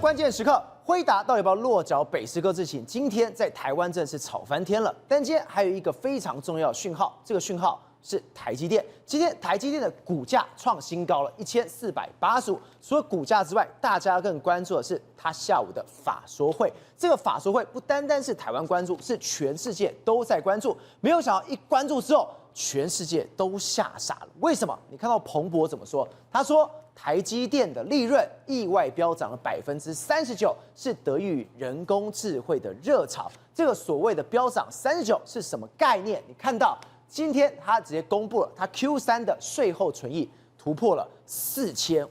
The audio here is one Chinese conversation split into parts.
关键时刻，辉达到底要不要落脚北士科之情？今天在台湾真的是吵翻天了。但今天还有一个非常重要的讯号，这个讯号是台积电。今天台积电的股价创新高了，1485。除了股价之外，大家更关注的是它下午的法说会。这个法说会不单单是台湾关注，是全世界都在关注。没有想到一关注之后，全世界都吓傻了。为什么？你看到彭博怎么说？他说，台积电的利润意外飙涨了39%，是得益于人工智慧的热潮。这个所谓的飙涨39%是什么概念？你看到今天他直接公布了，他 Q3 的税后纯益突破了4500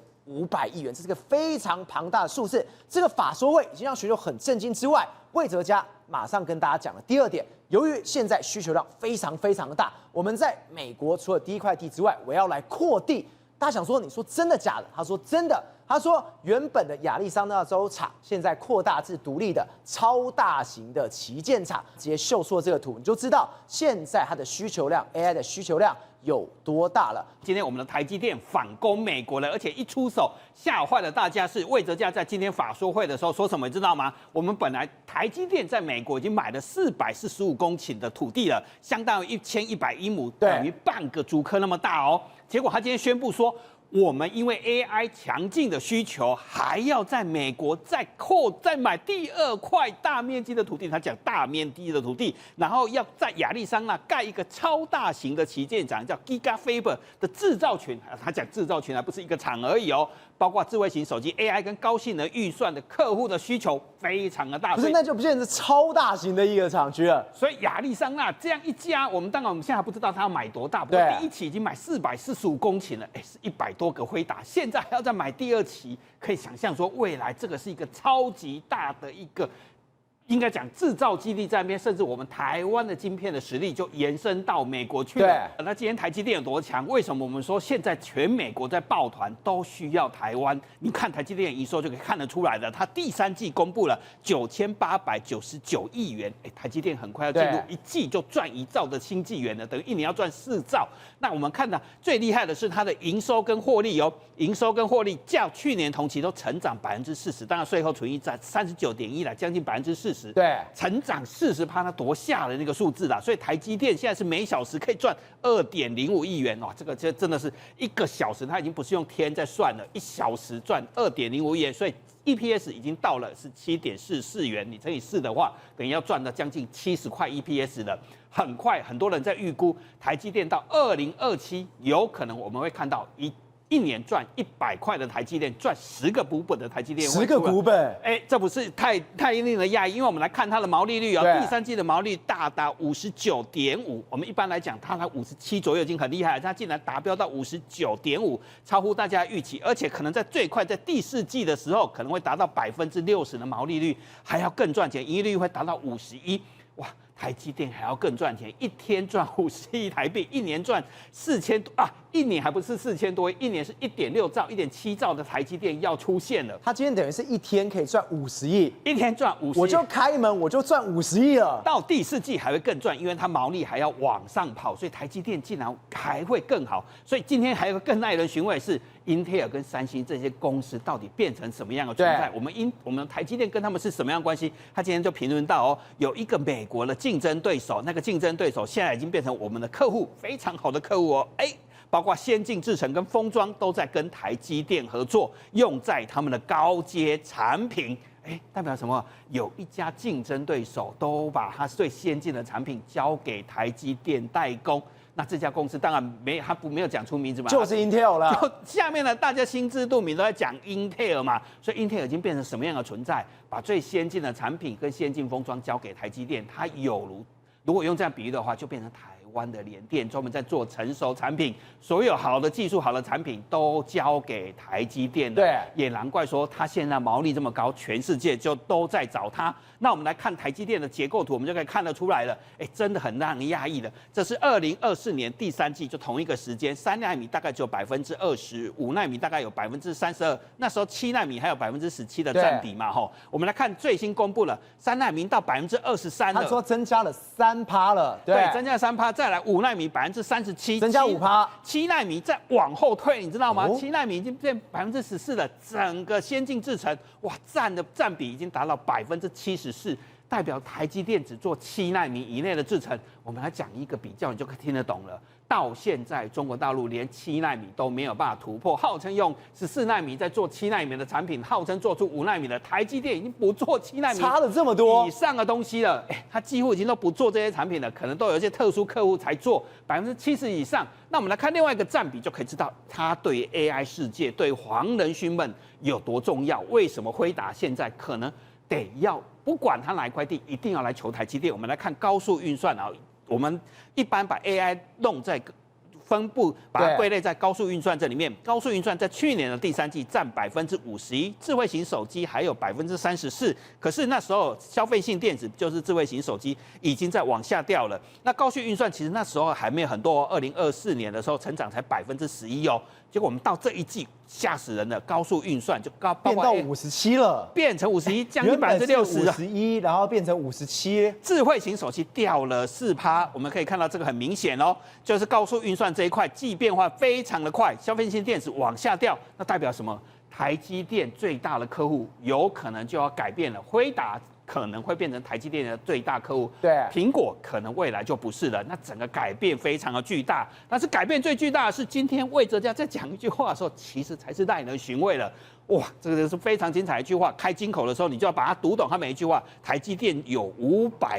亿元，这是个非常庞大的数字。这个法说会已经让全球很震惊之外，魏哲家马上跟大家讲了第二点，由于现在需求量非常的大，我们在美国除了第一块地之外，我要来扩地。大家想说，你说真的假的？他说真的。他说原本的亚利桑那州厂现在扩大至独立的超大型的旗舰厂，直接秀出了这个图，你就知道现在它的需求量 AI 的需求量有多大了。今天我们的台积电反攻美国了，而且一出手吓坏了大家。是魏哲家在今天法说会的时候说什么，你知道吗？我们本来台积电在美国已经买了445公顷的土地了，相当于1100英亩，等于半个竹科那么大哦。结果他今天宣布说，我们因为 AI 强劲的需求，还要在美国再买第二块大面积的土地。他讲大面积的土地，然后要在亚利桑那盖一个超大型的旗舰厂，叫 Gigafactory 的制造群。他讲制造群还不是一个厂而已哦，包括智慧型手机、AI 跟高性能预算的客户的需求非常的大。不是，那就不变成超大型的一个厂区了。所以亚利桑那这样一家，我们现在还不知道他要买多大，不过第一期已经买445公顷了，是100多个辉达，现在还要再买第二期，可以想象说未来这个是一个超级大的一个，应该讲制造基地在那边，甚至我们台湾的晶片的实力就延伸到美国去了。那今天台积电有多强？为什么我们说现在全美国在抱团都需要台湾？你看台积电营收就可以看得出来的，它第三季公布了9899亿元，台积电很快要进入一季就赚1兆的新纪元了，等于一年要赚4兆。那我们看到最厉害的是它的营收跟获利哦，营收跟获利较去年同期都成长40%，当然税后纯益在39.1%了，将近40%。对，成长40%，那多吓人那个数字啦！所以台积电现在是每小时可以赚2.05亿元哇，这个真的是1个小时，它已经不是用天在算了，1小时赚2.05亿元，所以 EPS 已经到了是7.44元，你乘以4的话，等于要赚了将近70块 EPS 了。很快，很多人在预估台积电到2027，有可能我们会看到一年赚100块的台积电，赚10个股本的台积电，10个股本，这不是太令人讶异，因为我们来看它的毛利率哦，第三季的毛利大达59.5%，我们一般来讲它才57左右已经很厉害了，它竟然达标到59.5%，超乎大家预期，而且可能在最快在第四季的时候可能会达到60%的毛利率，还要更赚钱，盈利率会达到51%，哇！台积电还要更赚钱，一天赚50亿台币，一年赚4000多啊！一年还不是4000多亿，一年是1.6兆、1.7兆的台积电要出现了。他今天等于是一天可以赚50亿，一天赚50亿，我就开门我就赚50亿了。到第四季还会更赚，因为它毛利还要往上跑，所以台积电竟然还会更好。所以今天还有个更耐人寻味是，Intel 跟三星这些公司到底变成什么样的存在？我们台积电跟他们是什么样的关系？他今天就评论到哦，有一个美国的竞争对手，那个竞争对手现在已经变成我们的客户，非常好的客户哦，包括先进制程跟封装都在跟台积电合作，用在他们的高阶产品。代表什么？有一家竞争对手都把他最先进的产品交给台积电代工。那这家公司当然没有讲出名字嘛，就是 Intel 了。就下面呢，大家心知肚明都在讲 Intel 嘛，所以 Intel 已经变成什么样的存在？把最先进的产品跟先进封装交给台积电，它如果用这样比喻的话，就变成台湾的联电，专门在做成熟产品，所有好的技术、好的产品都交给台积电了。对，也难怪说它现在毛利这么高，全世界就都在找它。那我们来看台积电的结构图，我们就可以看得出来了。真的很让人讶异的，这是2024年第三季，就同一个时间，3奈米大概只有20%，5奈米大概有32%，那时候7奈米还有17%的占比嘛，我们来看最新公布了3奈米到23%了，他说增加了3%了，对，增加了3%。再来5奈米37%，增加5%。7奈米再往后退，你知道吗哦？7奈米已经变14%了，整个先进制程哇占比已经达到74%。代表台积电只做7奈米以内的制程。我们来讲一个比较，你就可以听得懂了。到现在中国大陆连7奈米都没有办法突破，号称用14奈米在做7奈米的产品，号称做出5奈米的台积电已经不做7奈米，差了这么多以上的东西了。它几乎已经都不做这些产品了，可能都有一些特殊客户才做70%以上。那我们来看另外一个占比，就可以知道它对于 AI 世界、对黄仁勋们有多重要。为什么辉达现在可能得要不管它哪一块地，一定要来求台积电？我们来看高速运算啊，我们一般把 AI 弄在分布，把它归类在高速运算这里面。高速运算在去年的第3季占51%，智慧型手机还有34%。可是那时候消费性电子就是智慧型手机已经在往下掉了。那高速运算其实那时候还没有很多，2024年的时候成长才11%哦。结果我们到这一季吓死人了，高速运算就变到57了，变成51，将近60%。51，然后变成57。智慧型手机掉了4%，我们可以看到这个很明显哦，就是高速运算这一块，既变化非常的快，消费性电子往下掉，那代表什么？台积电最大的客户有可能就要改变了，辉达可能会变成台积电的最大客户，对，苹果可能未来就不是了，那整个改变非常的巨大。但是改变最巨大的是，今天魏哲家在讲一句话的时候，其实才是耐人寻味了。哇，这个是非常精彩的一句话。开金口的时候，你就要把它读懂它每一句话。台积电有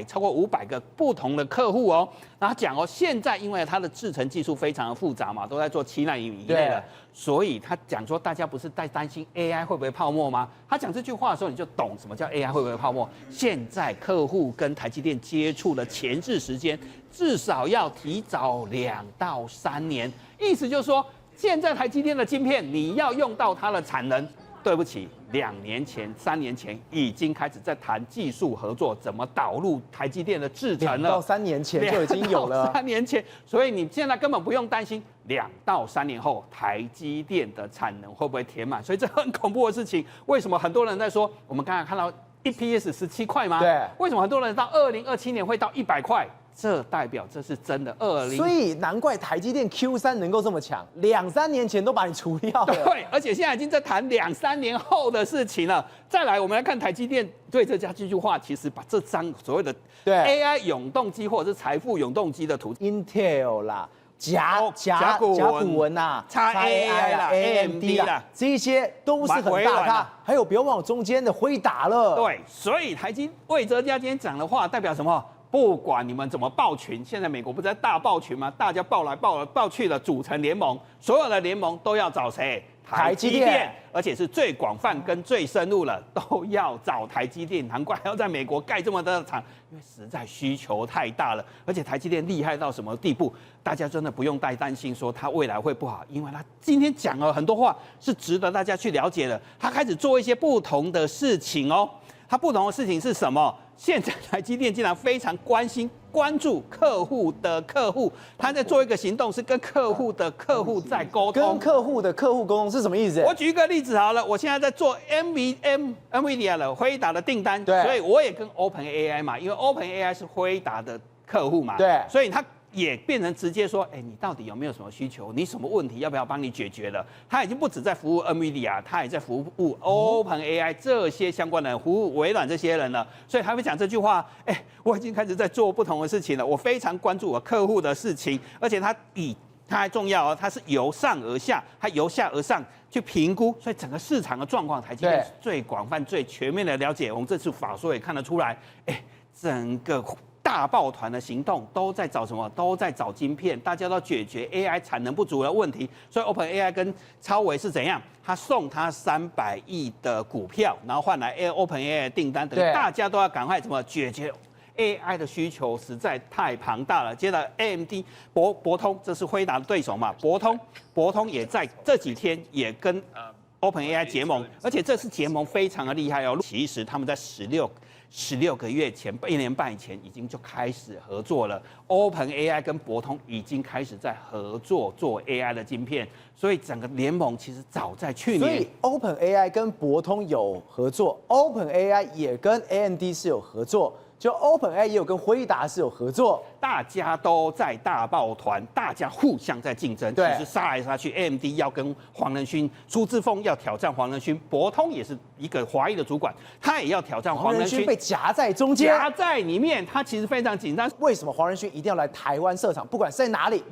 超过500个不同的客户哦。然后讲哦，现在因为它的制程技术非常的复杂嘛，都在做7奈米以内的，所以他讲说，大家不是在担心 AI 会不会泡沫吗？他讲这句话的时候，你就懂什么叫 AI 会不会泡沫。现在客户跟台积电接触的前置时间，至少要提早2到3年，意思就是说，现在台积电的晶片你要用到它的产能，对不起，2年前、3年前已经开始在谈技术合作，怎么导入台积电的制程了。2到3年前就已经有了。3年前，所以你现在根本不用担心2到3年后台积电的产能会不会填满，所以这很恐怖的事情。为什么很多人在说？我们刚才看到EPS 17块吗？对。为什么很多人到2027年会到100块？这代表这是真的所以难怪台积电 Q3 能够这么强，2、3年前都把你除掉了。对，而且现在已经在谈2、3年后的事情了。再来，我们来看台积电对这句话，其实把这张所谓的 AI 永动机或者是财富永动机的图 ，Intel 啦。甲骨文呐，XAI 啦 ，AMD 啦，这些都是很大咖。还有，别忘了中间的辉达了。对，所以魏哲家今天讲的话代表什么？不管你们怎么爆群，现在美国不是在大爆群吗？大家爆来爆去的组成联盟，所有的联盟都要找谁？台积电，而且是最广泛跟最深入了，都要找台积电。难怪要在美国盖这么大的厂，因为实在需求太大了。而且台积电厉害到什么地步？大家真的不用太担心说它未来会不好，因为它今天讲了很多话是值得大家去了解的。它开始做一些不同的事情哦。它不同的事情是什么？现在台积电竟然非常关注客户的客户，他在做一个行动，是跟客户的客户在沟通。跟客户的客户沟通是什么意思？我举一个例子好了，我现在在做 NVIDIA 的辉达的订单，所以我也跟 OpenAI 嘛，因为 OpenAI 是辉达的客户嘛，对，所以他也变成直接说，你到底有没有什么需求？你什么问题？要不要帮你解决了？他已经不止在服务 NVIDIA， 他也在服务 OpenAI 这些相关的人，服务微软这些人了。所以他会讲这句话，我已经开始在做不同的事情了。我非常关注我客户的事情，而且他还重要哦，他是由上而下，他由下而上去评估，所以整个市场的状况，台积电最广泛、最全面的了解。我们这次法说也看得出来，整个大抱团的行动都在找什么？都在找晶片，大家都解决 AI 产能不足的问题。所以 OpenAI 跟超微是怎样？他送他300亿的股票，然后换来 OpenAI 的订单，等于大家都要赶快怎么解决 AI 的需求实在太庞大了。接着 AMD 博通，这是辉达的对手嘛？博通也在这几天也跟OpenAI 结盟，而且这次结盟非常的厉害哦。其实他们在16个月前，1年半以前已经就开始合作了。OpenAI 跟博通已经开始在合作做 AI 的晶片，所以整个联盟其实早在去年。所以 OpenAI 跟博通有合作，OpenAI 也跟AMD 是有合作。就 OpenAI 也有跟辉达是有合作，大家都在大抱团，大家互相在竞争，其对实杀来杀去 ，AMD 要跟黄仁勋，苏志峰要挑战黄仁勋，博通也是一个华裔的主管，他也要挑战黄仁勋，被夹在中间，夹在里面，他其实非常紧张。为什么黄仁勋一定要来台湾设厂？不管是在哪里，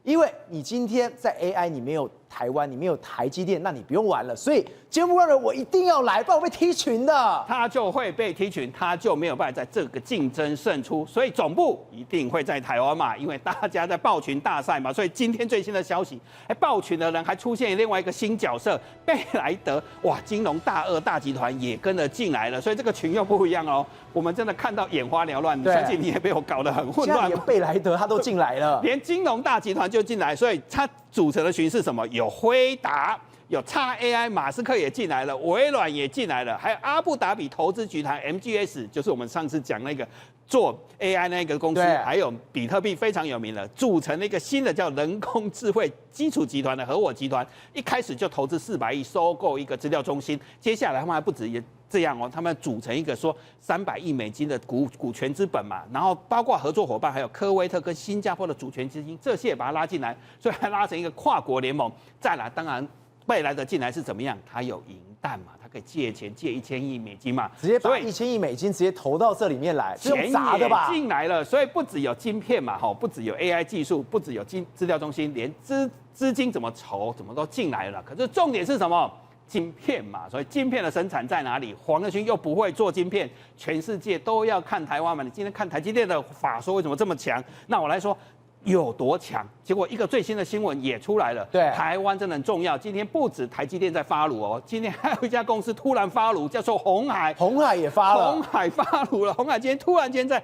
因为你今天在 AI 你没有台湾，你没有台积电，那你不用玩了。所以节目让人我一定要来，不然我被踢群的。他就会被踢群，他就没有办法在这个竞争胜出，所以总部一定会在台湾嘛，因为大家在抱群大赛嘛。所以今天最新的消息，抱群的人还出现另外一个新角色，贝莱德，哇，金融大集团也跟着进来了，所以这个群又不一样哦。我们真的看到眼花缭乱，相信你也被我搞得很混乱。连贝莱德他都进来了，连金融大集团就进来，所以他组成的群是什么？有辉达，有 XAI， 马斯克也进来了，微软也进来了，还有阿布达比投资集团 MGS， 就是我们上次讲那个做 AI 那个公司，还有比特币非常有名的，组成了一个新的叫人工智慧基础集团的合伙集团，一开始就投资400亿收购一个资料中心，接下来他们还不止这样哦，他们组成一个说300亿美金的股权资本嘛，然后包括合作伙伴还有科威特跟新加坡的主权基金，这些也把它拉进来，所以还拉成一个跨国联盟。再来，当然贝莱德进来是怎么样？他有银弹嘛，他可以借钱借1000亿美金嘛，直接把1000亿美金直接投到这里面来，是用砸的吧？进来了，所以不只有晶片嘛，不只有 AI 技术，不只有资料中心，连资金怎么筹怎么都进来了。可是重点是什么？晶片嘛，所以晶片的生产在哪里？黄仁勋又不会做晶片，全世界都要看台湾嘛。你今天看台积电的法说为什么这么强？那我来说有多强？结果一个最新的新闻也出来了，对，台湾真的很重要。今天不止台积电在发炉哦，今天还有一家公司突然发炉，叫做鸿海，鸿海也发了，鸿海发炉了，鸿海今天突然间在。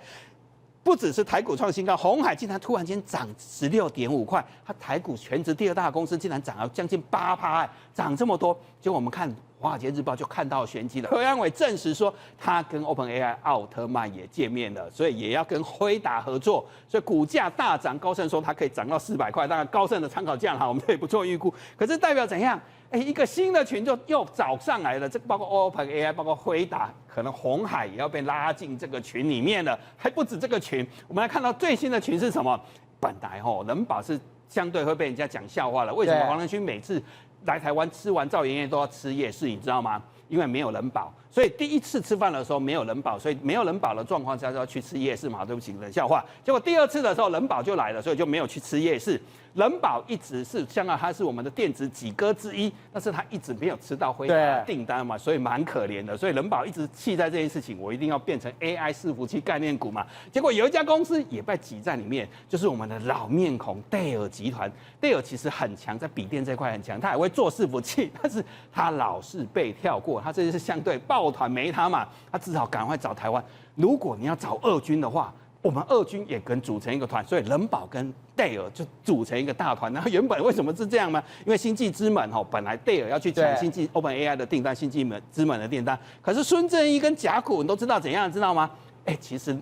不只是台股创新高，鸿海竟然突然间涨16.5块，它台股全值第2大公司，竟然涨了将近8%，涨这么多。结果我们看华尔街日报就看到玄机了，何安伟证实说他跟 OpenAI 奥特曼也见面了，所以也要跟辉达合作，所以股价大涨。高盛说它可以涨到400块，当然高盛的参考价哈，我们也不做预估。可是代表怎样？一个新的群就又找上来了，这包括 OpenAI， 包括辉达，可能鸿海也要被拉进这个群里面了。还不止这个群，我们来看到最新的群是什么？本来人保是相对会被人家讲笑话了。为什么黄仁勋每次来台湾吃完赵妍妍都要吃夜市？你知道吗？因为没有人保，所以第一次吃饭的时候没有人保，所以没有人保的状况下就要去吃夜市嘛。对不起，冷笑话。结果第2次的时候人保就来了，所以就没有去吃夜市。人保一直是香港，它是我们的电子几哥之一，但是他一直没有吃到辉达订单嘛，所以蛮可怜的。所以人保一直气在这件事情，我一定要变成 AI 伺服器概念股嘛。结果有一家公司也被挤在里面，就是我们的老面孔戴尔集团。戴尔其实很强，在笔电这块很强，他也会做伺服器，但是他老是被跳过，他这就是相对抱团没他嘛，他只好赶快找台湾。如果你要找2军的话，我们2军也跟组成一个团，所以人保跟戴尔就组成一个大团。然后原本为什么是这样呢？因为星际之门本来戴尔要去抢星际 OpenAI 的订单，星际之门的订单，可是孙正义跟甲骨你都知道怎样，知道吗？其实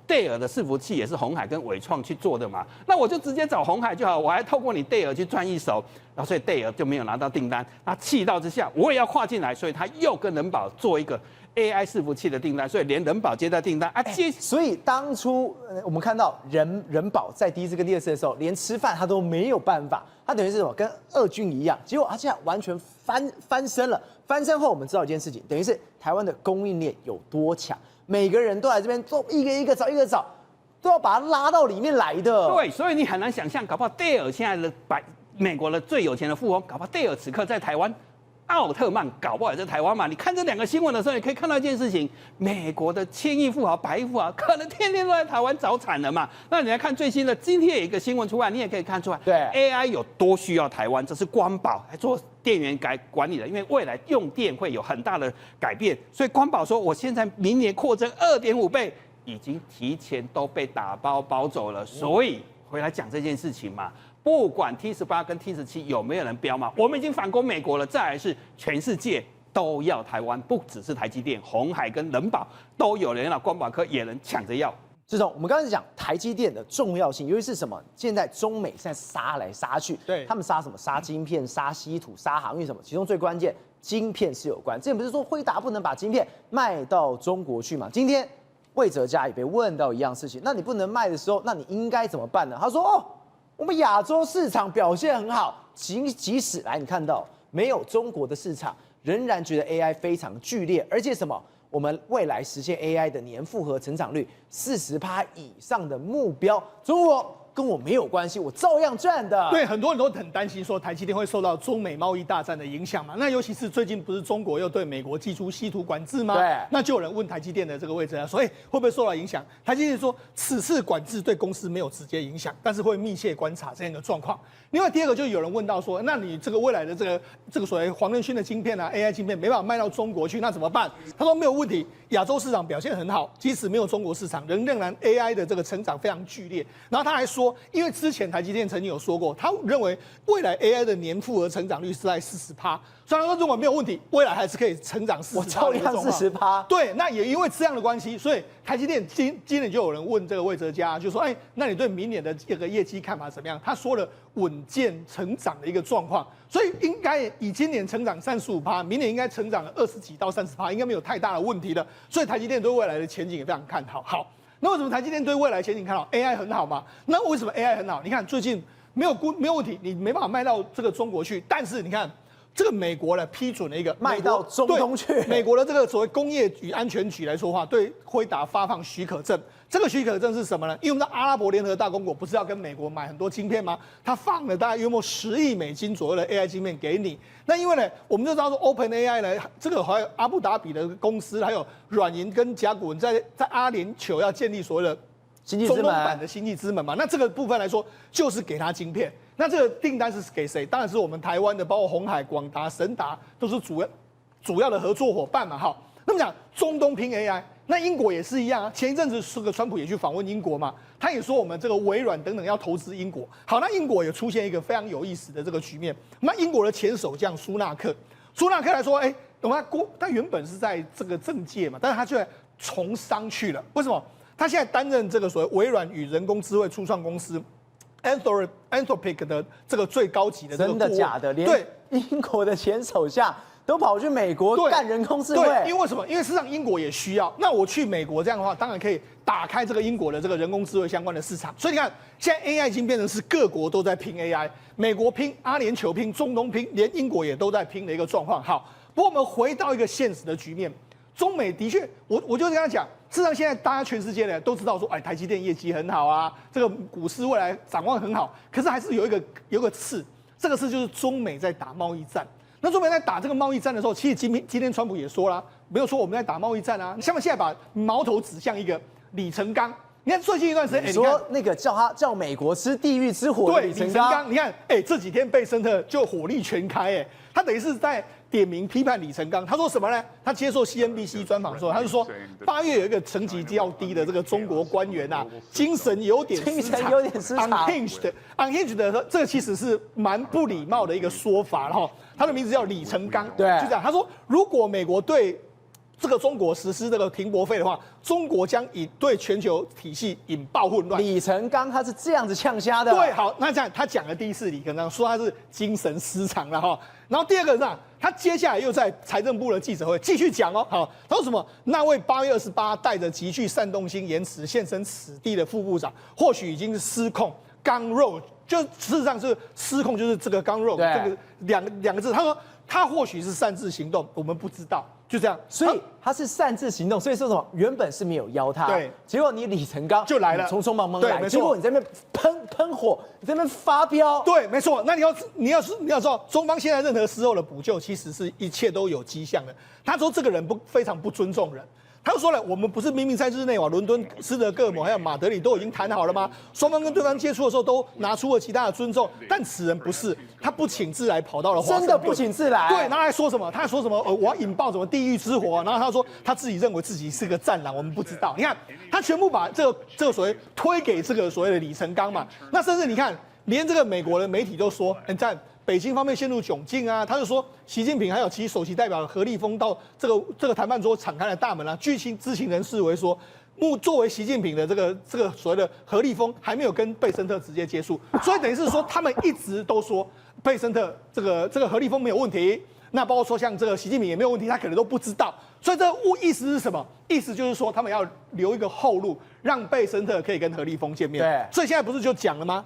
戴尔的伺服器也是鸿海跟伟创去做的嘛，那我就直接找鸿海就好，我还透过你戴尔去赚一手，然后所以戴尔就没有拿到订单，那气到之下我也要跨进来，所以他又跟人保做一个 AI 伺服器的订单，所以连人保接到订单啊，所以当初我们看到人保在第1次跟第2次的时候，连吃饭他都没有办法，他等于是什么跟2军一样，结果他现在完全翻身了。翻身后，我们知道一件事情，等于是台湾的供应链有多强，每个人都来这边做一个一个找，都要把它拉到里面来的。对，所以你很难想象，搞不好戴尔现在的美国的最有钱的富翁，搞不好戴尔此刻在台湾。奥特曼搞不好也在台湾嘛？你看这2个新闻的时候，你可以看到一件事情：美国的千亿富豪、百亿富豪，可能天天都在台湾找惨了嘛。那你来看最新的，今天有一个新闻出来，你也可以看出来，对 AI 有多需要台湾，这是光宝还做电源管理的，因为未来用电会有很大的改变，所以光宝说，我现在明年扩增2.5倍，已经提前都被打包走了，所以回来讲这件事情嘛。不管 T18跟 T17有没有人标嘛，我们已经反攻美国了。再来是全世界都要台湾，不只是台积电、鸿海跟人保都有人要，光宝科也能抢着要。志忠，我们刚才讲台积电的重要性，尤其是什么？现在中美现在杀来杀去，对，他们杀什么？杀晶片、杀稀土、杀航运什么？其中最关键，晶片是有关。之前不是说辉达不能把晶片卖到中国去嘛？今天魏哲家也被问到一样事情，那你不能卖的时候，那你应该怎么办呢？他说哦，我们亚洲市场表现很好，即使来你看到没有中国的市场，仍然觉得 AI 非常剧烈，而且什么？我们未来实现 AI 的年复合成长率40%以上的目标，中国跟我没有关系，我照样赚的。对，很多人都很担心说台积电会受到中美贸易大战的影响嘛。那尤其是最近不是中国又对美国祭出稀土管制吗？对，那就有人问台积电的这个位置啊，所以会不会受到影响？台积电说此次管制对公司没有直接影响，但是会密切观察这样一个状况。另外第二个就有人问到说，那你这个未来的这个所谓黄仁勋的晶片啊 ，AI 晶片没办法卖到中国去，那怎么办？他说没有问题，亚洲市场表现很好，即使没有中国市场，仍然 AI 的这个成长非常剧烈。然后他还说，因为之前台积电曾经有说过，他认为未来 AI 的年复合成长率是在40%，虽然说如果没有问题，未来还是可以成长40%。我照样40%。对，那也因为这样的关系，所以台积电今年就有人问这个魏哲家，就说，哎，那你对明年的这个业绩看法怎么样？他说了稳健成长的一个状况，所以应该以今年成长35%，明年应该成长20几到30%，应该没有太大的问题了。所以台积电对未来的前景也非常看好。好，那为什么台积电对未来前景看好 ？AI 很好嘛？那为什么 AI 很好？你看最近没有问题，你没办法卖到这个中国去，但是你看。这个美国呢批准了一个卖到中东去，美国的这个所谓工业与安全局来说话，对辉达发放许可证。这个许可证是什么呢？因为我们的阿拉伯联合大公国不是要跟美国买很多晶片吗？他放了大概约莫10亿美金左右的 AI 晶片给你。那因为呢，我们就知道说 OpenAI 呢，这个还有阿布达比的公司，还有软银跟甲骨文在阿联酋要建立所谓的中东版的星际之门嘛。那这个部分来说，就是给他晶片。那这个订单是给谁？当然是我们台湾的，包括鸿海、广达、神达都是主要的合作伙伴嘛。好，那么讲中东拼 AI， 那英国也是一样啊。前一阵子这个川普也去访问英国嘛，他也说我们这个微软等等要投资英国。好，那英国也出现一个非常有意思的这个局面。那英国的前首相苏纳克来说，哎，他原本是在这个政界嘛，但是他却从商去了。为什么？他现在担任这个所谓微软与人工智慧初创公司。Anthropic 的这个最高级的这个顾问，真的假的？连英国的前首相都跑去美国干人工智慧。对，因为什么？因为事实上英国也需要。那我去美国这样的话，当然可以打开这个英国的这个人工智慧相关的市场。所以你看，现在 AI 已经变成是各国都在拼 AI， 美国拼，阿联酋拼，中东拼，连英国也都在拼的一个状况。好，不过我们回到一个现实的局面，中美的确，我就跟他讲。事实上，现在大家全世界呢都知道说，哎，台积电业绩很好啊，这个股市未来展望很好。可是还是有一个刺，这个刺就是中美在打贸易战。那中美在打这个贸易战的时候，其实今天川普也说了，没有说我们在打贸易战啊。他们现在把矛头指向一个李成钢。你看最近一段时间，你说那个叫美国吃地狱之火的李成钢，你看，这几天贝森特就火力全开，他等于是在点名批判李成钢。他说什么呢？他接受 CNBC 专访的时候，他就说8月有一个层级较低的这个中国官员啊，精神有点失常 ，unhinged 的这个其实是蛮不礼貌的一个说法了哈。他的名字叫李成钢，对，就这样。他说，如果美国对这个中国实施这个停泊费的话，中国将对全球体系引爆混乱。李成钢他是这样子呛瞎的。对，好，那这样他讲的第一次李成钢说他是精神失常了哈，然后第二个是他接下来又在财政部的记者会继续讲哦，好，他说什么？那位8月28带着极具煽动性言辞现身此地的副部长，或许已经是失控，刚肉，就事实上是失控，就是这个刚肉，这个两个字。他说他或许是擅自行动，我们不知道。就这样，所以他是擅自行动，所以说什么？原本是没有邀他，对，结果你李成钢就来了，匆匆忙忙来，对，结果你在那边喷火，你在那边发飙，对，没错。那你要知道，中方现在任何时候的补救，其实是一切都有迹象的。他说这个人非常不尊重人。他就说了，我们不是明明在日内瓦、伦敦、斯德哥尔摩还有马德里都已经谈好了吗？双方跟对方接触的时候都拿出了其他的尊重，但此人不是，他不请自来跑到了华盛顿，真的不请自来。对，然后还说什么？他还说什么？我要引爆什么地狱之火？然后他说他自己认为自己是个战狼，我们不知道。你看，他全部把这个所谓推给这个所谓的李成钢嘛。那甚至你看，连这个美国的媒体都说，在北京方面陷入窘境啊，他就说习近平还有其首席代表何立峰到这个谈判桌敞开了大门啊。据知情人士为说，作为习近平的这个所谓的何立峰还没有跟贝森特直接接触，所以等于是说他们一直都说贝森特这个何立峰没有问题，那包括说像这个习近平也没有问题，他可能都不知道。所以这意思是什么？意思就是说他们要留一个后路，让贝森特可以跟何立峰见面。对，所以现在不是就讲了吗？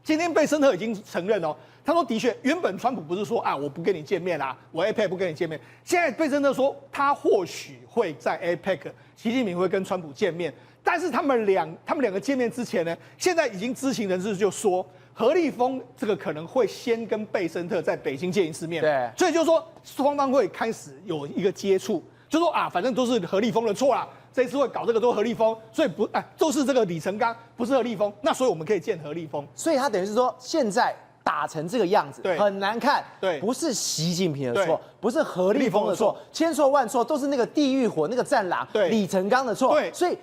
今天贝森特已经承认哦，他说的确，原本川普不是说啊我不跟你见面啦，我 APEC 不跟你见面。现在贝森特说他或许会在 APEC， 习近平会跟川普见面，但是他们两个见面之前呢，现在已经知情人士就说何立峰这个可能会先跟贝森特在北京见一次面，对，所以就是说双方会开始有一个接触，就说啊反正都是何立峰的错啦。这次会搞这个都是何立峰，所以都是这个李成钢，不是何立峰。那所以我们可以见何立峰。所以他等于是说，现在打成这个样子，对，很难看。对，不是习近平的错，不是何立峰的错，千错万错都是那个地狱火那个战狼李成钢的错。对，所以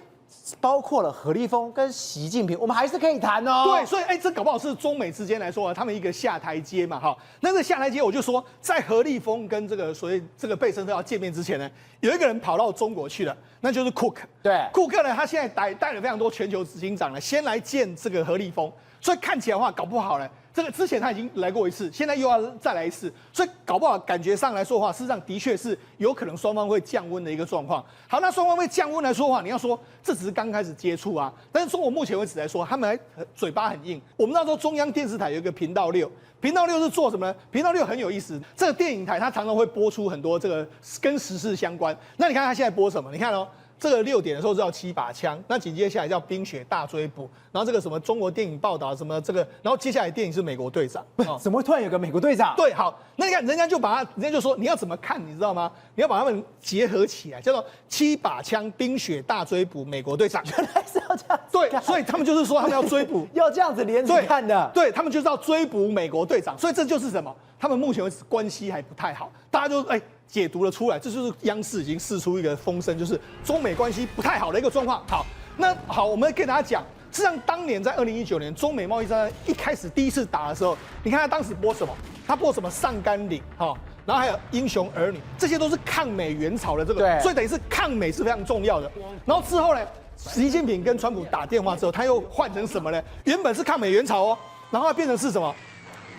包括了何立峰跟习近平，我们还是可以谈哦。对，所以这搞不好是中美之间来说啊，他们一个下台阶嘛，哈。那个下台阶，我就说，在何立峰跟这个所谓这个贝森特要见面之前呢，有一个人跑到中国去了，那就是库克。对，库克呢，他现在带了非常多全球执行长呢，先来见这个何立峰，所以看起来的话，搞不好呢。这个之前他已经来过一次，现在又要再来一次，所以搞不好感觉上来说的话，事实上的确是有可能双方会降温的一个状况。好，那双方会降温来说的话，你要说这只是刚开始接触啊，但是中国目前为止来说，他们还嘴巴很硬。我们那时候中央电视台有一个频道6，频道6是做什么呢？频道6很有意思，这个电影台它常常会播出很多这个跟时事相关。那你看它现在播什么？你看哦。这个6点的时候叫7把枪，那紧接下来叫冰雪大追捕，然后这个什么中国电影报道什么这个，然后接下来电影是美国队长，怎么会突然有个美国队长？对，好，那你看人家就说你要怎么看，你知道吗？你要把他们结合起来，叫做7把枪冰雪大追捕美国队长，原来是要这样。对，所以他们就是说他们要追捕，要这样子连着看的，对他们就是要追捕美国队长，所以这就是什么？他们目前为止关系还不太好，大家就解读了出来，这就是央视已经释出一个风声，就是中美关系不太好的一个状况。好，那好，我们跟大家讲，实际上当年在2019年中美贸易战一开始第一次打的时候，你看他当时播什么？他播什么上甘岭，然后还有英雄儿女，这些都是抗美援朝的这个，所以等于是抗美是非常重要的。然后之后呢，习近平跟川普打电话之后，他又换成什么呢？原本是抗美援朝哦，然后它变成是什么？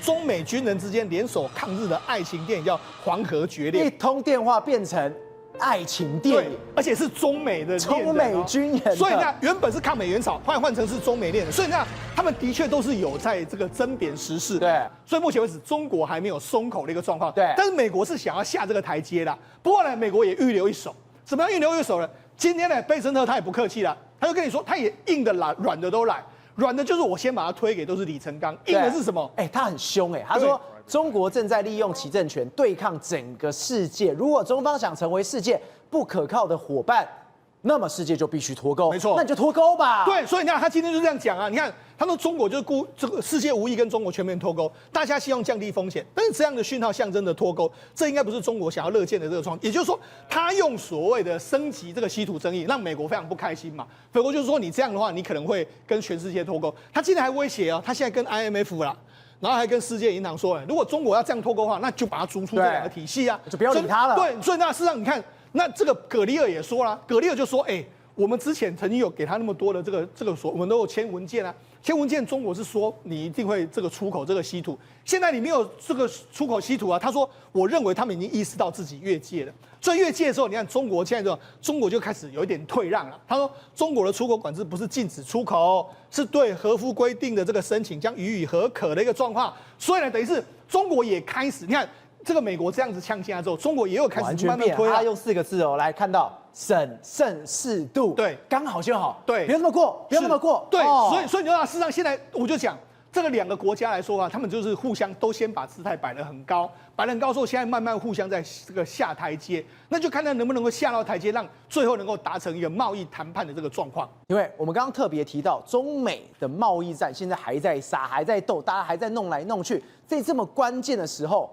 中美军人之间联手抗日的爱情电影叫《黄河决裂》，一通电话变成爱情电影，而且是中美的中美军人，所以呢，原本是抗美援朝，换成是中美恋人，所以呢，他们的确都是有在这个争辩时事。对，所以目前为止，中国还没有松口的一个状况。对，但是美国是想要下这个台阶的。不过呢，美国也预留一手，怎么样预留一手呢？今天呢，贝森特他也不客气了，他就跟你说，他也硬的来，软的都来。软的就是我先把它推给都是李成钢，硬的是什么？他很凶他说中国正在利用其政权对抗整个世界，如果中方想成为世界不可靠的伙伴，那么世界就必须脱钩。没错，那你就脱钩吧。对，所以你看他今天就这样讲啊，你看他说中国就是这个世界无意跟中国全面脱钩，大家希望降低风险，但是这样的讯号象征的脱钩，这应该不是中国想要乐见的这个状况。也就是说，他用所谓的升级这个稀土争议，让美国非常不开心嘛。美国就是说你这样的话，你可能会跟全世界脱钩。他今天还威胁他现在跟 IMF 啦。然后还跟世界银行说，如果中国要这样脱钩的话，那就把它逐出这两个体系啊，就不要理他了。对，所以那事实上你看，那这个葛利尔也说了，葛利尔就说，我们之前曾经有给他那么多的这个我们都有签文件啊，签文件中国是说你一定会这个出口这个稀土，现在你没有这个出口稀土啊，他说我认为他们已经意识到自己越界了，所以越界的时候，你看中国现在中国就开始有一点退让了。他说中国的出口管制不是禁止出口，是对合乎规定的这个申请将予以核可的一个状况，所以呢，等于是中国也开始，你看。这个美国这样子呛进来之后，中国也有开始慢慢推。他用4个字来看到审慎适度，对，刚好就好，对，不要那么过，不要那么过，对，所以你知道，事实上现在我就讲这个2个国家来说啊，他们就是互相都先把姿态摆得很高，摆得很高之后，现在慢慢互相在这个下台阶，那就看他能不能够下到台阶，让最后能够达成一个贸易谈判的这个状况。因为我们刚刚特别提到，中美的贸易战现在还在杀，还在斗，大家还在弄来弄去，在这么关键的时候。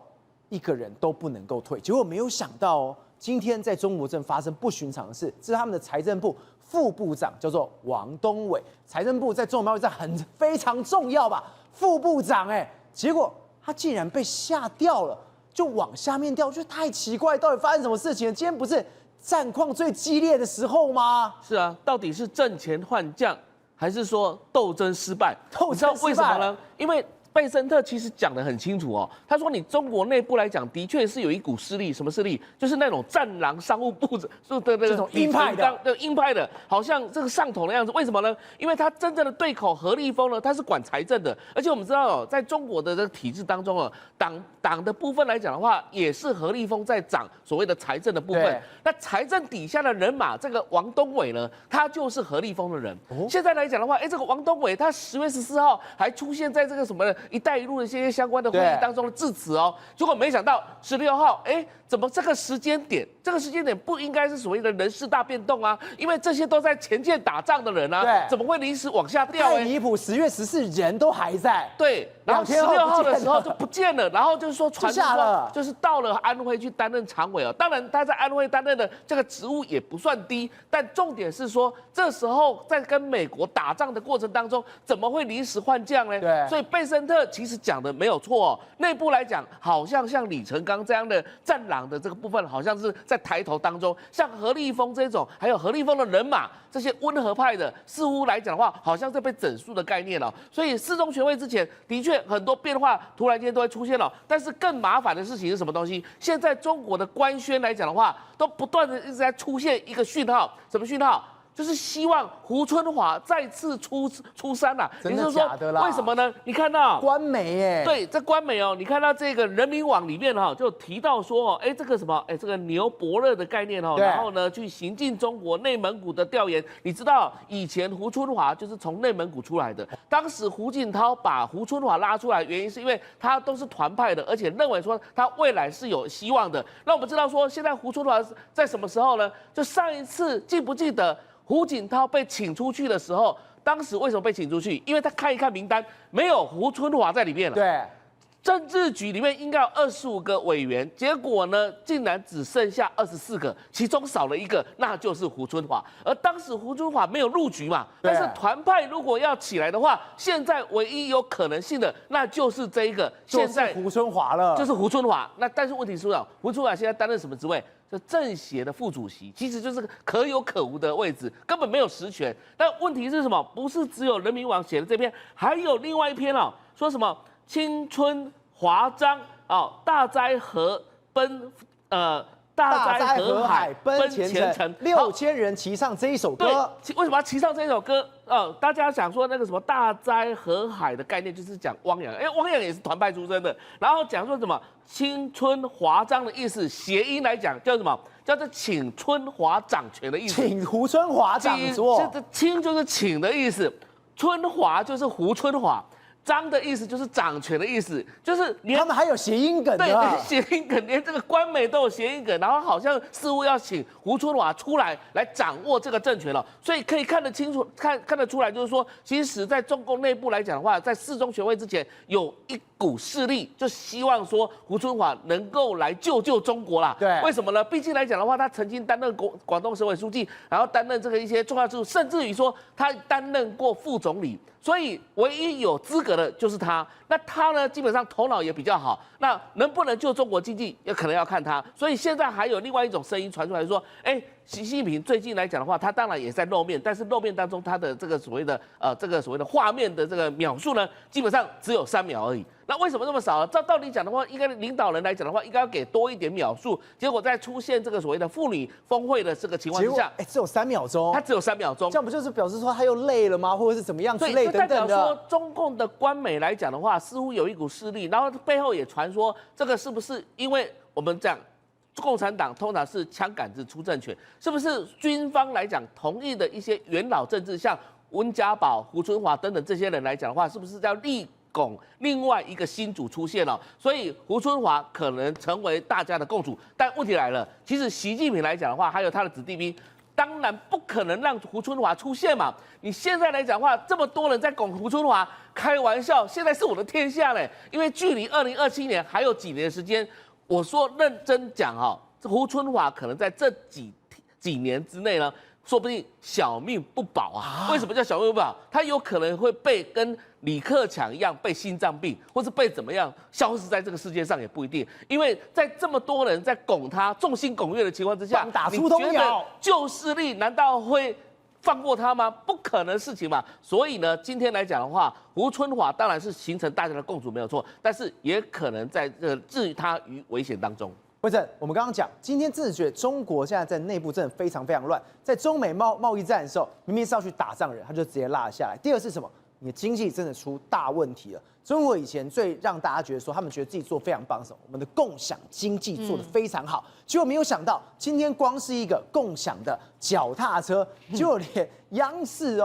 一个人都不能够退，结果没有想到今天在中国正发生不寻常的事，这是他们的财政部副部长叫做王东伟，财政部在中美贸易战非常重要吧，副部长结果他竟然被下调了，就往下面调，我觉得太奇怪，到底发生什么事情？今天不是战况最激烈的时候吗？是啊，到底是挣钱换将，还是说斗争失败？斗争失败，你知道为什么呢？因为贝森特其实讲得很清楚哦，他说你中国内部来讲，的确是有一股势力，什么势力？就是那种战狼商务部的这种鹰派的，鹰派的，好像这个上头的样子。为什么呢？因为他真正的对口何立峰呢，他是管财政的，而且我们知道哦，在中国的这个体制当中哦，党的部分来讲的话，也是何立峰在掌所谓的财政的部分。那财政底下的人马，这个王东伟呢，他就是何立峰的人。现在来讲的话，这个王东伟他10月14号还出现在这个什么“一带一路”的这些相关的会议当中的致辞哦，结果没想到16号，怎么这个时间点不应该是所谓的人事大变动啊？因为这些都在前线打仗的人啊，怎么会临时往下掉？太离谱！10月14人都还在，对，然后16号的时候就不见了，然后就是说传说就是到了安徽去担任常委哦。当然他在安徽担任的这个职务也不算低，但重点是说这时候在跟美国打仗的过程当中，怎么会临时换将呢？对，所以贝森特其实讲的没有错哦。内部来讲，好像李成钢这样的战狼的这个部分，好像是在抬头当中，像何立峰这种，还有何立峰的人马，这些温和派的，似乎来讲的话，好像是被整肃的概念了。所以四中全会之前，的确很多变化突然间都会出现了。但是更麻烦的事情是什么东西？现在中国的官宣来讲的话，都不断的一直在出现一个讯号，什么讯号？就是希望胡春华再次出山啊！真的假的啦？为什么呢？你看到官媒耶？对，在官媒哦，你看到这个人民网里面哈，就提到说哦，这个什么，这个牛伯乐的概念哦，然后呢，去行进中国内蒙古的调研。你知道以前胡春华就是从内蒙古出来的，当时胡锦涛把胡春华拉出来，原因是因为他都是团派的，而且认为说他未来是有希望的。那我们知道说，现在胡春华在什么时候呢？就上一次记不记得？胡锦涛被请出去的时候，当时为什么被请出去？因为他看一看名单，没有胡春华在里面了。对，政治局里面应该有25个委员，结果呢，竟然只剩下24个，其中少了一个，那就是胡春华。而当时胡春华没有入局嘛，但是团派如果要起来的话，现在唯一有可能性的，那就是这一个，现在胡春华了，就是胡春华。那但是问题是啊，胡春华现在担任什么职位？就政协的副主席，其实就是可有可无的位置，根本没有实权。但问题是什么？不是只有人民网写的这篇，还有另外一篇哦，说什么青春华章哦，大灾河奔大灾河海奔前程，6000人齐唱这一首歌。为什么要齐唱这一首歌？大家想说那个什么大灾河海的概念，就是讲汪洋，汪洋也是团派出身的。然后讲说什么青春华章的意思，谐音来讲叫什么？叫做请春华掌权的意思。请胡春华掌舵。这青就是请的意思，春华就是胡春华。章的意思就是掌权的意思，就是他们还有谐音梗的，对，谐音梗，连这个官媒都有谐音梗，然后好像似乎要请胡春华出来掌握这个政权了，所以可以看得清楚，看得出来，就是说，其实在中共内部来讲的话，在四中全会之前，有一股势力就希望说胡春华能够来救中国啦。对，为什么呢？毕竟来讲的话，他曾经担任广东省委书记，然后担任这个一些重要职务，甚至于说他担任过副总理。所以唯一有资格的就是他，那他呢，基本上头脑也比较好，那能不能救中国经济，也可能要看他。所以现在还有另外一种声音传出来说，习近平最近来讲的话，他当然也在露面，但是露面当中他的这个所谓的画面的这个秒数呢，基本上只有3秒而已。那为什么这么少？照道理讲的话，应该领导人来讲的话，应该要给多一点秒数。结果在出现这个所谓的妇女峰会的这个情况之下，只有3秒钟，他只有3秒钟，这样不就是表示说他又累了吗？或者是怎么样之类等等的？代表说中共的官媒来讲的话，似乎有一股势力，然后背后也传说这个是不是因为我们讲共产党通常是枪杆子出政权，是不是军方来讲同意的一些元老政治，像温家宝、胡春华等等这些人来讲的话，是不是要立拱另外一个新主出现了？所以胡春华可能成为大家的共主。但问题来了，其实习近平来讲的话，还有他的子弟兵，当然不可能让胡春华出现嘛。你现在来讲的话，这么多人在拱胡春华，开玩笑，现在是我的天下嘞。因为距离2027年还有几年的时间，我说认真讲胡春华可能在这几年之内呢，说不定小命不保啊！为什么叫小命不保？他有可能会被跟李克强一样被心脏病，或是被怎么样消失在这个世界上也不一定。因为在这么多人在拱他、众星拱月的情况之下，打出头鸟，旧势力难道会放过他吗？不可能的事情嘛。所以呢，今天来讲的话，胡春华当然是形成大家的共主没有错，但是也可能在置他于危险当中。辉正，我们刚刚讲，今天真的觉得中国现在在内部真的非常非常乱。在中美贸易战的时候，明明是要去打仗人，他就直接拉下来。第二是什么？你的经济真的出大问题了。中国以前最让大家觉得说他们觉得自己做非常棒的时候，我们的共享经济做得非常好，结果没有想到今天光是一个共享的脚踏车，就连央视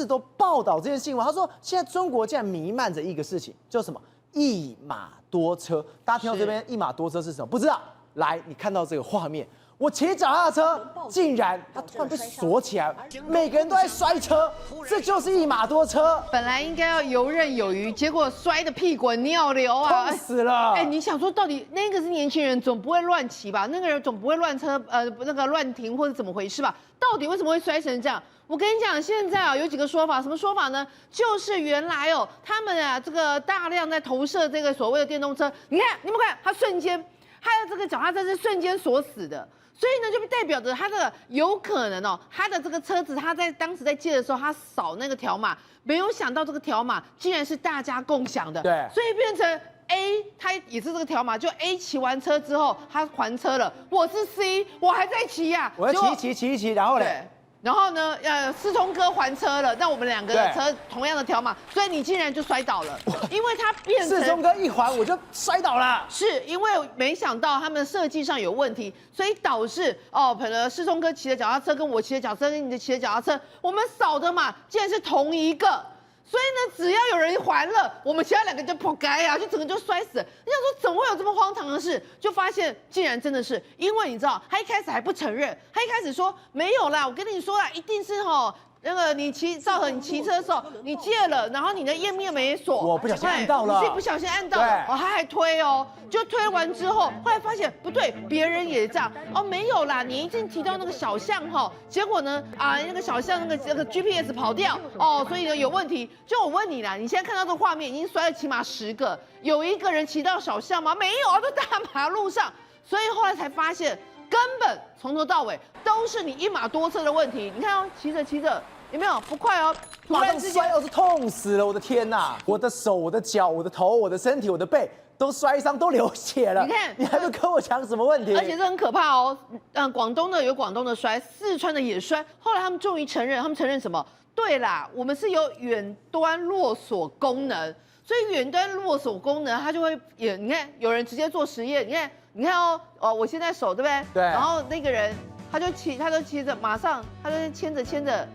都报道这件新闻，他说现在中国竟然弥漫着一个事情，叫什么？一马多车。大家听到这边一马多车是什么？不知道？来，你看到这个画面。我骑脚踏车，竟然它突然被锁起来，每个人都在摔车，这就是一马多车。本来应该要游刃有余，结果摔得屁滚尿流啊，痛死了！哎，你想说到底那个是年轻人，总不会乱骑吧？那个人总不会乱车，那个乱停或者怎么回事吧？到底为什么会摔成这样？我跟你讲，现在有几个说法，什么说法呢？就是原来他们这个大量在投射这个所谓的电动车，你们看，它瞬间，它的这个脚踏车是瞬间锁死的。所以呢，就代表着它的有可能它的这个车子，它在当时在借的时候，它扫那个条码，没有想到这个条码竟然是大家共享的，对，所以变成 A， 它也是这个条码，就 A 骑完车之后，他还车了，我是 C， 我还在骑呀，我要骑，然后嘞。然后呢，思聪哥还车了，那我们两个的车同样的条码，所以你竟然就摔倒了，因为它变成思聪哥一还我就摔倒了，是因为没想到他们设计上有问题，所以导致可能思聪哥骑的脚踏车跟我骑的脚踏车跟你的骑的脚踏车，我们扫的嘛，竟然是同一个。所以呢，只要有人还了，我们其他两个就扑街啊，就整个就摔死了。你想说怎么会有这么荒唐的事？就发现竟然真的是，因为你知道，他一开始还不承认，他一开始说没有啦，我跟你说啦，一定是那个你赵和你骑车的时候你借了，然后你的页面没锁，我不小心按到了，你自己不小心按到了，他还推就推完之后，后来发现不对，别人也这样没有啦，你一定提到那个小巷结果呢那个小巷那个 GPS 跑掉所以呢有问题。就我问你啦，你现在看到这个画面已经摔了起码10个，有一个人骑到小巷吗？没有啊，都大马路上，所以后来才发现。根本从头到尾都是你一马多车的问题。你看骑着，有没有不快突然之间摔，我是痛死了，我的天哪！我的手、我的脚、我的头、我的身体、我的背都摔伤，都流血了。你看，你还不跟我讲什么问题？而且这很可怕广东的有广东的摔，四川的也摔。后来他们终于承认，他们承认什么？对啦，我们是有远端落锁功能，所以远端落锁功能它就会你看有人直接做实验，你看我现在手对不对？对。然后那个人他就骑着，马上他就牵着，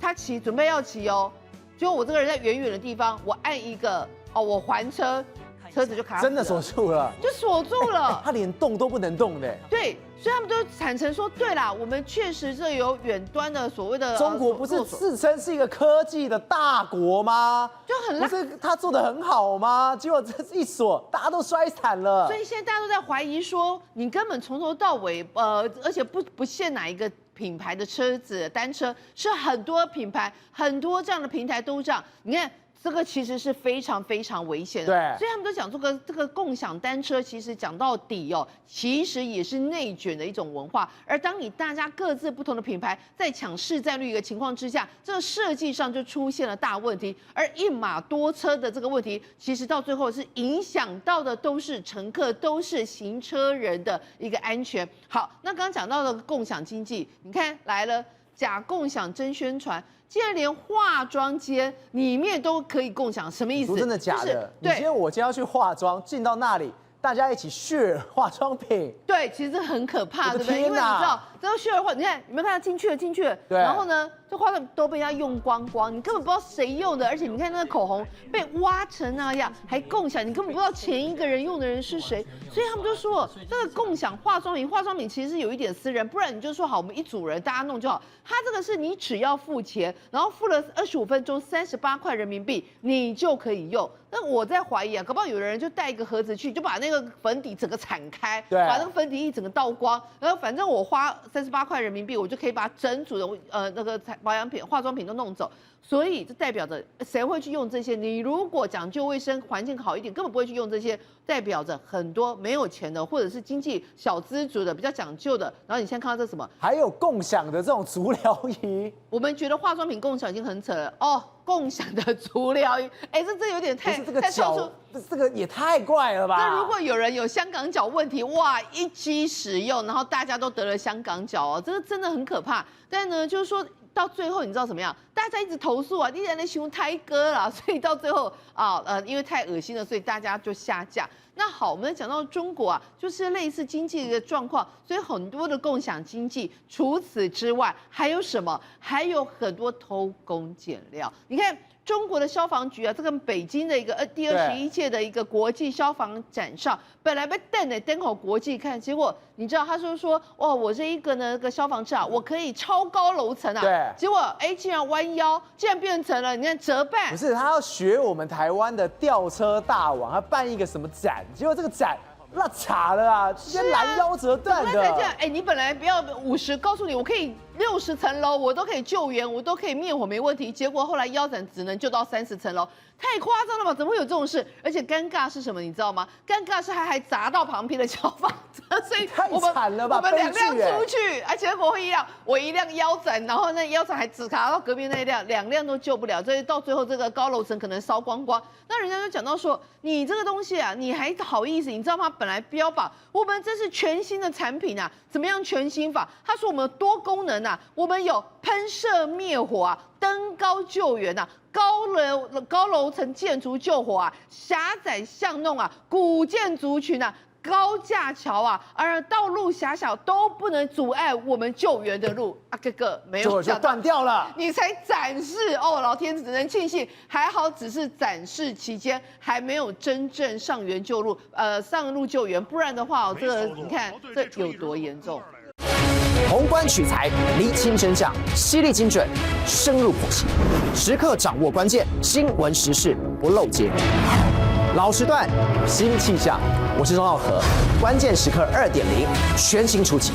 他准备要骑结果我这个人在远远的地方，我按一个我还车，车子就卡死了，真的锁住了，就锁住了，他连动都不能动的。对，所以他们都坦诚说，对啦，我们确实这有远端的所谓的中国不是自称是一个科技的大国吗？就很不是他做的很好吗？结果这一锁，大家都摔惨了。所以现在大家都在怀疑说，你根本从头到尾，而且不限哪一个品牌的车子，单车是很多品牌、很多这样的平台都这样。你看。这个其实是非常非常危险的，对，所以他们都讲这个共享单车，其实讲到底其实也是内卷的一种文化。而当你大家各自不同的品牌在抢市占率的情况之下，这个设计上就出现了大问题。而一马多车的这个问题，其实到最后是影响到的都是乘客，都是行车人的一个安全。好，那刚刚讲到的共享经济，你看来了假共享真宣传。竟然连化妆间里面都可以共享，什么意思？真的假的？对，我今天要去化妆，进到那里，大家一起 share 化妆品。对，其实很可怕，对不对？因为你知道这个 share 化，你看有没有看到进去了？对。然后呢，这化妆品都被人家用光光，你根本不知道谁用的，而且你看那个口红被挖成那样，还共享，你根本不知道前一个人用的人是谁。所以他们就说，这个共享化妆品其实是有一点私人，不然你就说好，我们一组人大家弄就好。它这个是你只要付钱，然后付了25分钟38块人民币，你就可以用。那我在怀疑搞不好有的人就带一个盒子去，就把那个粉底整个铲开，把那个粉底液整个倒光，然后反正我花38块人民币，我就可以把整组的那个保养品、化妆品都弄走。所以这代表着谁会去用这些？你如果讲究卫生环境好一点，根本不会去用这些，代表着很多没有钱的，或者是经济小资族的比较讲究的。然后你现在看到这什么？还有共享的这种足疗仪，我们觉得化妆品共享已经很扯了哦，共享的足疗仪，哎，这有点太不是这个太超出脚，这个也太怪了吧？那如果有人有香港脚问题，哇，一机使用，然后大家都得了香港脚哦，这个真的很可怕。但呢，就是说到最后，你知道怎么样？大家一直投诉啊，你在那熊胎哥啦，所以到最后啊，因为太恶心了，所以大家就下架。那好，我们讲到中国啊，就是类似经济的状况，所以很多的共享经济。除此之外，还有什么？还有很多偷工减料。你看。中国的消防局啊，这个北京的一个第21届的一个国际消防展上，本来被登好国际看，结果你知道他说哦，我这一个呢个消防车啊，我可以超高楼层啊，对，结果竟然弯腰，竟然变成了你看折半，不是他要学我们台湾的吊车大王，他办一个什么展，结果这个展。那惨了啊！先拦腰折断的。才这样，哎，你本来不要50，告诉你我可以60层楼，我都可以救援，我都可以灭火没问题。结果后来腰斩只能救到30层楼，太夸张了吧？怎么会有这种事？而且尴尬是什么？你知道吗？尴尬是还砸到旁边的消防车，所以太惨了吧？我们2辆出去，结果我一辆腰斩，然后那腰斩还只卡到隔壁那一辆，2辆都救不了，所以到最后这个高楼层可能烧光光。那人家就讲到说，你这个东西啊，你还好意思？你知道吗？本来标榜我们这是全新的产品啊，怎么样全新法？他说我们有多功能啊，我们有喷射灭火啊，登高救援啊，高楼层建筑救火啊，狭窄巷弄啊，古建族群啊。高架桥啊，而道路狭小都不能阻碍我们救援的路啊，哥哥没有就断掉了，你才展示哦，老天只能庆幸，还好只是展示期间，还没有真正上路救援，不然的话，这个你看这有多严重。宏观取材，厘清真相，犀利精准，深入剖析，时刻掌握关键，新闻时事不漏接。老时段，新气象，我是钟浩和，关键时刻2.0，全新出击。